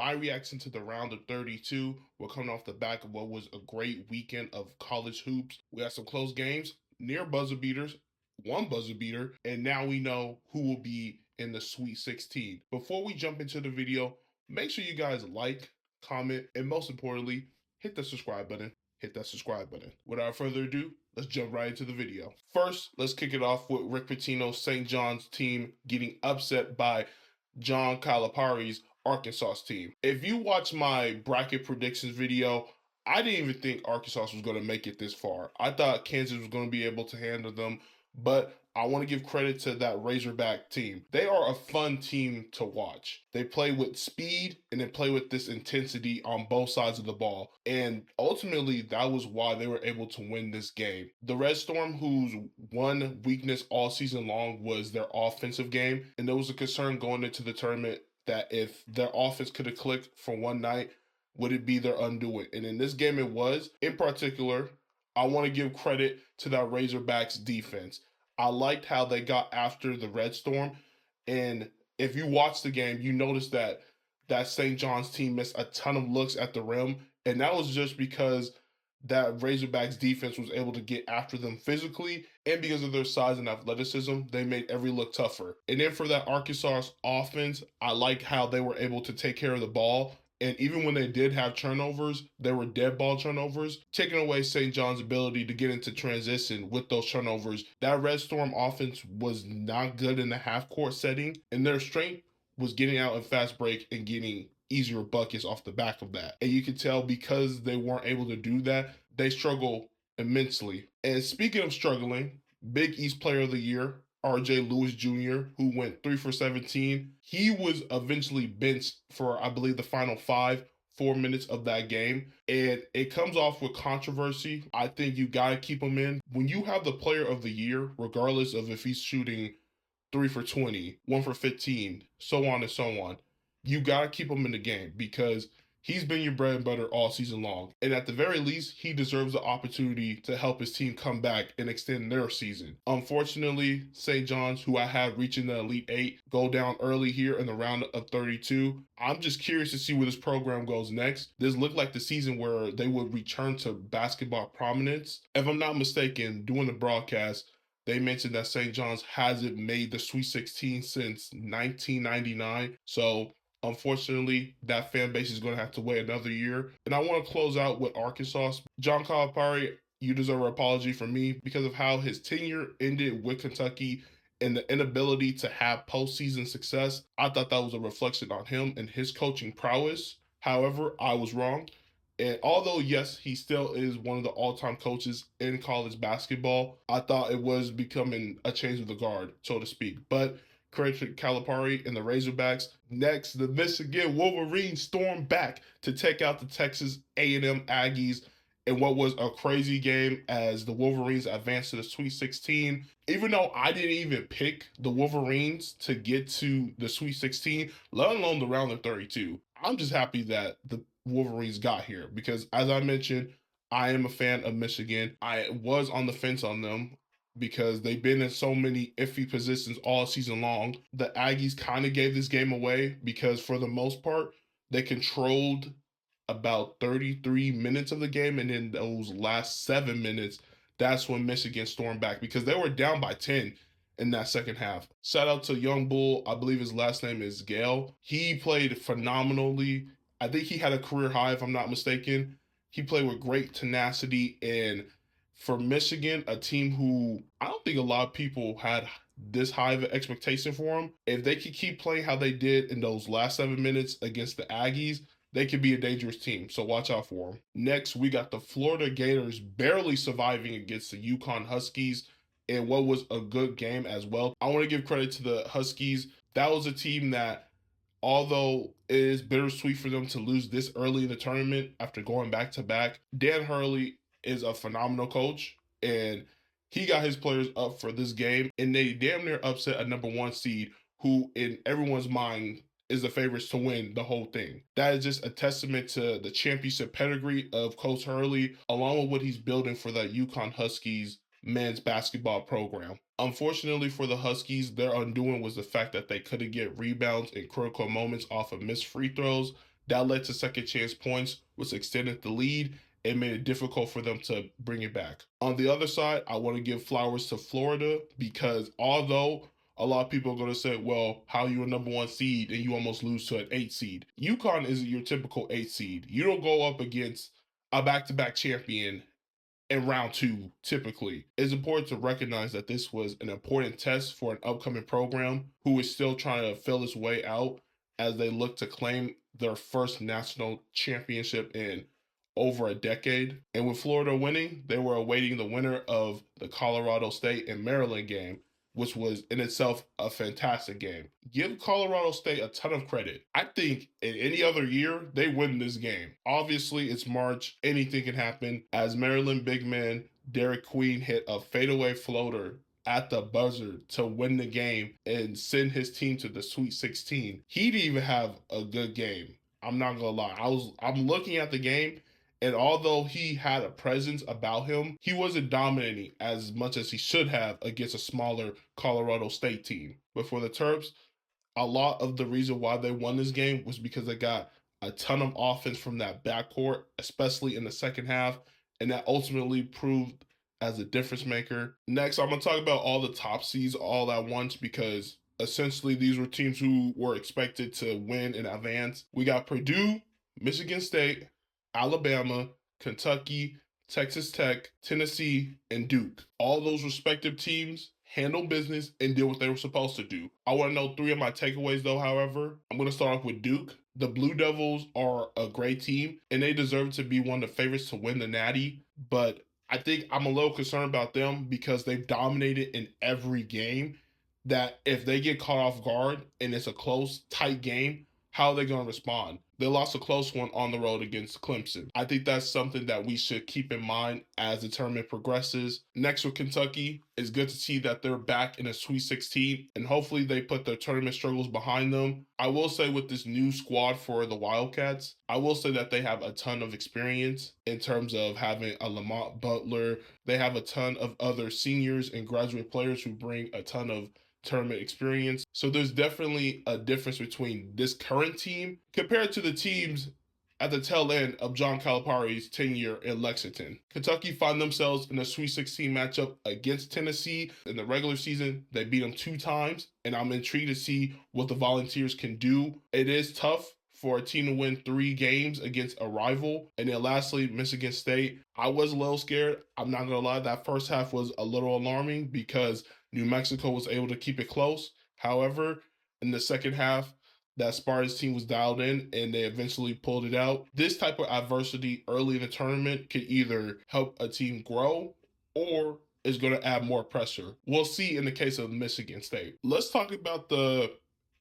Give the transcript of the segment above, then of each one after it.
my reaction to the round of 32. We're coming off the back of what was a great weekend of college hoops. We had some close games, near buzzer beaters, one buzzer beater, and now we know who will be in the Sweet 16. Before we jump into the video, make sure you guys like, comment, and most importantly, hit the subscribe button. Hit that subscribe button. Without further ado, let's jump right into the video. First, let's kick it off with Rick Pitino's St. John's team getting upset by John Calipari's Arkansas team. If you watch my bracket predictions video, I didn't even think Arkansas was going to make it this far. I thought Kansas was going to be able to handle them, but I want to give credit to that Razorback team. They are a fun team to watch. They play with speed and they play with this intensity on both sides of the ball. And ultimately, that was why they were able to win this game. The Red Storm, whose one weakness all season long was their offensive game, and there was a concern going into the tournament that if their offense could have clicked for one night, would it be their undoing? And in this game, it was. In particular, I want to give credit to that Razorbacks defense. I liked how they got after the Red Storm. And if you watch the game, you notice that that St. John's team missed a ton of looks at the rim. And that was just because that Razorbacks defense was able to get after them physically, and because of their size and athleticism, they made every look tougher. And then for that Arkansas offense, I liked how they were able to take care of the ball. And even when they did have turnovers, they were dead ball turnovers, taking away St. John's ability to get into transition with those turnovers. That Red Storm offense was not good in the half court setting, and their strength was getting out in fast break and getting easier buckets off the back of that. And you can tell because they weren't able to do that, they struggle immensely. And speaking of struggling, Big East Player of the Year, RJ Lewis Jr., who went 3 for 17. He was eventually benched for, I believe, the final 4 minutes of that game. And it comes off with controversy. I think you got to keep him in. When you have the player of the year, regardless of if he's shooting 3 for 20, 1 for 15, so on and so on, you got to keep him in the game because he's been your bread and butter all season long. And at the very least, he deserves the opportunity to help his team come back and extend their season. Unfortunately, St. John's, who I have reaching the Elite Eight, go down early here in the round of 32. I'm just curious to see where this program goes next. This looked like the season where they would return to basketball prominence. If I'm not mistaken, during the broadcast, they mentioned that St. John's hasn't made the Sweet 16 since 1999. So unfortunately, that fan base is going to have to wait another year. And I want to close out with Arkansas. John Calipari, you deserve an apology from me because of how his tenure ended with Kentucky and the inability to have postseason success. I thought that was a reflection on him and his coaching prowess. However, I was wrong. And although, yes, he still is one of the all-time coaches in college basketball, I thought it was becoming a change of the guard, so to speak. But credit to Calipari and the Razorbacks. Next, the Michigan Wolverines stormed back to take out the Texas A&M Aggies in what was a crazy game as the Wolverines advanced to the Sweet 16. Even though I didn't even pick the Wolverines to get to the Sweet 16, let alone the round of 32, I'm just happy that the Wolverines got here because, as I mentioned, I am a fan of Michigan. I was on the fence on them because they've been in so many iffy positions all season long. The Aggies kind of gave this game away because for the most part, they controlled about 33 minutes of the game, and in those last 7 minutes, that's when Michigan stormed back because they were down by 10 in that second half. Shout out to Young Bull. I believe his last name is Gale. He played phenomenally. I think he had a career high, if I'm not mistaken. He played with great tenacity, and for Michigan, a team who I don't think a lot of people had this high of an expectation for them, if they could keep playing how they did in those last 7 minutes against the Aggies, they could be a dangerous team, so watch out for them. Next, we got the Florida Gators barely surviving against the UConn Huskies in what was a good game as well. I want to give credit to the Huskies. That was a team that, although it is bittersweet for them to lose this early in the tournament after going back-to-back, Dan Hurley is a phenomenal coach, and he got his players up for this game, and they damn near upset a number 1 seed who, in everyone's mind, is the favorites to win the whole thing. That is just a testament to the championship pedigree of Coach Hurley, along with what he's building for the UConn Huskies men's basketball program. Unfortunately for the Huskies, their undoing was the fact that they couldn't get rebounds in critical moments off of missed free throws. That led to second chance points, which extended the lead and made it difficult for them to bring it back. On the other side, I want to give flowers to Florida because although a lot of people are going to say, well, how are you a number 1 seed and you almost lose to an 8 seed? UConn isn't your typical 8 seed. You don't go up against a back-to-back champion in round 2 typically. It's important to recognize that this was an important test for an upcoming program who is still trying to fill its way out as they look to claim their first national championship in over a decade. And with Florida winning, they were awaiting the winner of the Colorado State and Maryland game, which was in itself a fantastic game. Give Colorado State a ton of credit. I think in any other year, they win this game. Obviously, it's March. Anything can happen. As Maryland big man Derek Queen hit a fadeaway floater at the buzzer to win the game and send his team to the Sweet 16. He didn't even have a good game. I'm not gonna lie. I'm looking at the game, and although he had a presence about him, he wasn't dominating as much as he should have against a smaller Colorado State team. But for the Terps, a lot of the reason why they won this game was because they got a ton of offense from that backcourt, especially in the second half, and that ultimately proved as a difference maker. Next, I'm going to talk about all the top seeds all at once because essentially these were teams who were expected to win and advance. We got Purdue, Michigan State, Alabama, Kentucky, Texas Tech, Tennessee, and Duke. All those respective teams handle business and did what they were supposed to do. I want to know 3 of my takeaways though, however. I'm going to start off with Duke. The Blue Devils are a great team and they deserve to be one of the favorites to win the Natty, but I think I'm a little concerned about them because they've dominated in every game that if they get caught off guard and it's a close, tight game, how are they going to respond? They lost a close one on the road against Clemson. I think that's something that we should keep in mind as the tournament progresses. Next with Kentucky, it's good to see that they're back in a Sweet 16, and hopefully they put their tournament struggles behind them. I will say with this new squad for the Wildcats, I will say that they have a ton of experience in terms of having a Lamont Butler. They have a ton of other seniors and graduate players who bring a ton of tournament experience. So there's definitely a difference between this current team compared to the teams at the tail end of John Calipari's tenure in Lexington. Kentucky find themselves in a Sweet 16 matchup against Tennessee. In the regular season, they beat them 2 times, and I'm intrigued to see what the Volunteers can do. It is tough for a team to win 3 games against a rival. And then lastly, Michigan State. I was a little scared. I'm not going to lie. That first half was a little alarming because New Mexico was able to keep it close. However, in the second half, that Spartans team was dialed in and they eventually pulled it out. This type of adversity early in the tournament could either help a team grow or is going to add more pressure. We'll see in the case of Michigan State. Let's talk about the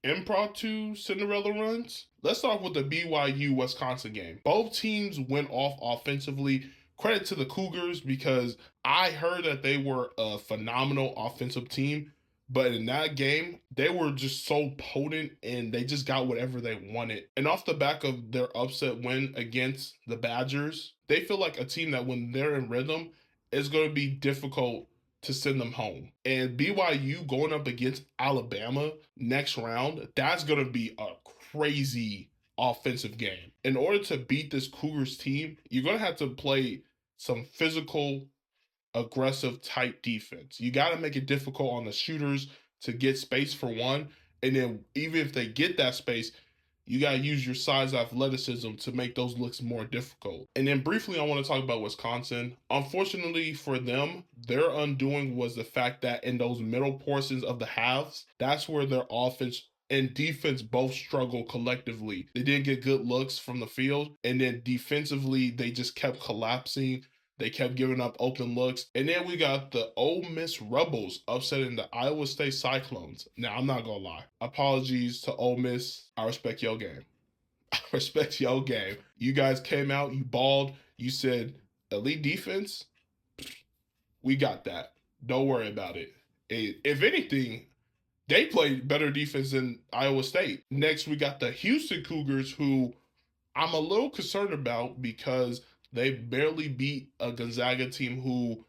impromptu Cinderella runs. Let's start with the BYU Wisconsin game. Both teams went off offensively. Credit to the Cougars because I heard that they were a phenomenal offensive team, but in that game, they were just so potent and they just got whatever they wanted. And off the back of their upset win against the Badgers, they feel like a team that when they're in rhythm, it's going to be difficult to send them home. And BYU going up against Alabama next round, that's going to be a crazy offensive game. In order to beat this Cougars team, you're going to have to play some physical, aggressive type defense. You got to make it difficult on the shooters to get space for one. And then even if they get that space, you got to use your size athleticism to make those looks more difficult. And then briefly, I want to talk about Wisconsin. Unfortunately for them, their undoing was the fact that in those middle portions of the halves, that's where their offense and defense both struggle collectively. They didn't get good looks from the field, and then defensively, they just kept collapsing. They kept giving up open looks. And then we got the Ole Miss Rebels upsetting the Iowa State Cyclones. Now, I'm not going to lie. Apologies to Ole Miss. I respect your game. I respect your game. You guys came out, you balled. You said, elite defense, we got that. Don't worry about it. If anything, they played better defense than Iowa State. Next, we got the Houston Cougars, who I'm a little concerned about because they barely beat a Gonzaga team who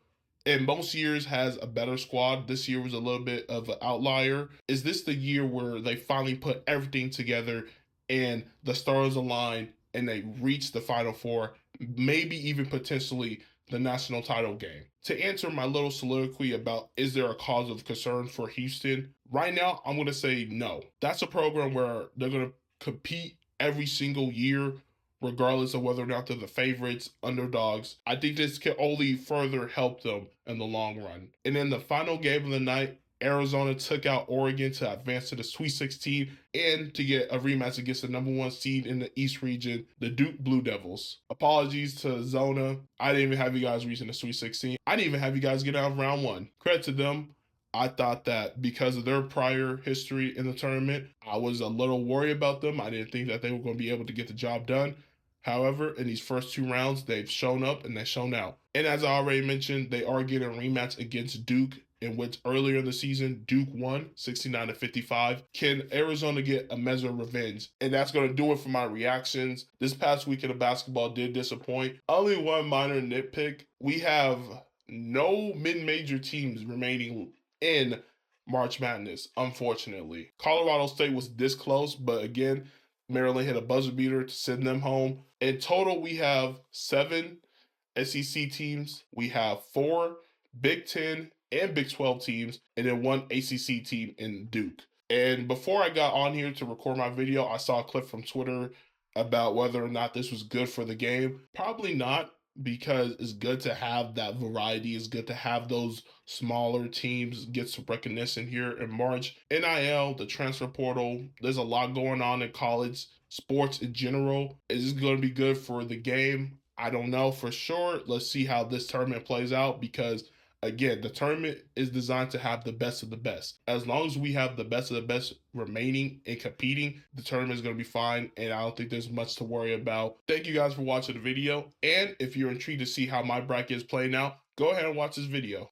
in most years has a better squad. This year was a little bit of an outlier. Is this the year where they finally put everything together and the stars align and they reach the Final Four, maybe even potentially the national title game. To answer my little soliloquy about is there a cause of concern for Houston, right now I'm going to say no. That's a program where they're going to compete every single year, regardless of whether or not they're the favorites, underdogs. I think this can only further help them in the long run. And then the final game of the night, Arizona took out Oregon to advance to the Sweet 16 and to get a rematch against the #1 seed in the East region, the Duke Blue Devils. Apologies to Zona. I didn't even have you guys reaching the Sweet 16. I didn't even have you guys get out of round one. Credit to them. I thought that because of their prior history in the tournament, I was a little worried about them. I didn't think that they were going to be able to get the job done. However, in these first 2 rounds, they've shown up and they've shown out. And as I already mentioned, they are getting a rematch against Duke, in which earlier in the season, Duke won 69-55. Can Arizona get a measure of revenge? And that's going to do it for my reactions. This past weekend of basketball did disappoint. Only one minor nitpick. We have no mid-major teams remaining in March Madness, unfortunately. Colorado State was this close, but again, Maryland hit a buzzer beater to send them home. In total, we have 7 SEC teams. We have 4 Big Ten and Big 12 teams, and then 1 ACC team in Duke. And before I got on here to record my video, I saw a clip from Twitter about whether or not this was good for the game. Probably not, because it's good to have that variety. It's good to have those smaller teams get some recognition here in March. NIL, the transfer portal, there's a lot going on in college sports in general. Is this going to be good for the game? I don't know for sure. Let's see how this tournament plays out, because again, the tournament is designed to have the best of the best. As long as we have the best of the best remaining and competing, the tournament is going to be fine, and I don't think there's much to worry about. Thank you guys for watching the video, and if you're intrigued to see how my bracket is playing out, go ahead and watch this video.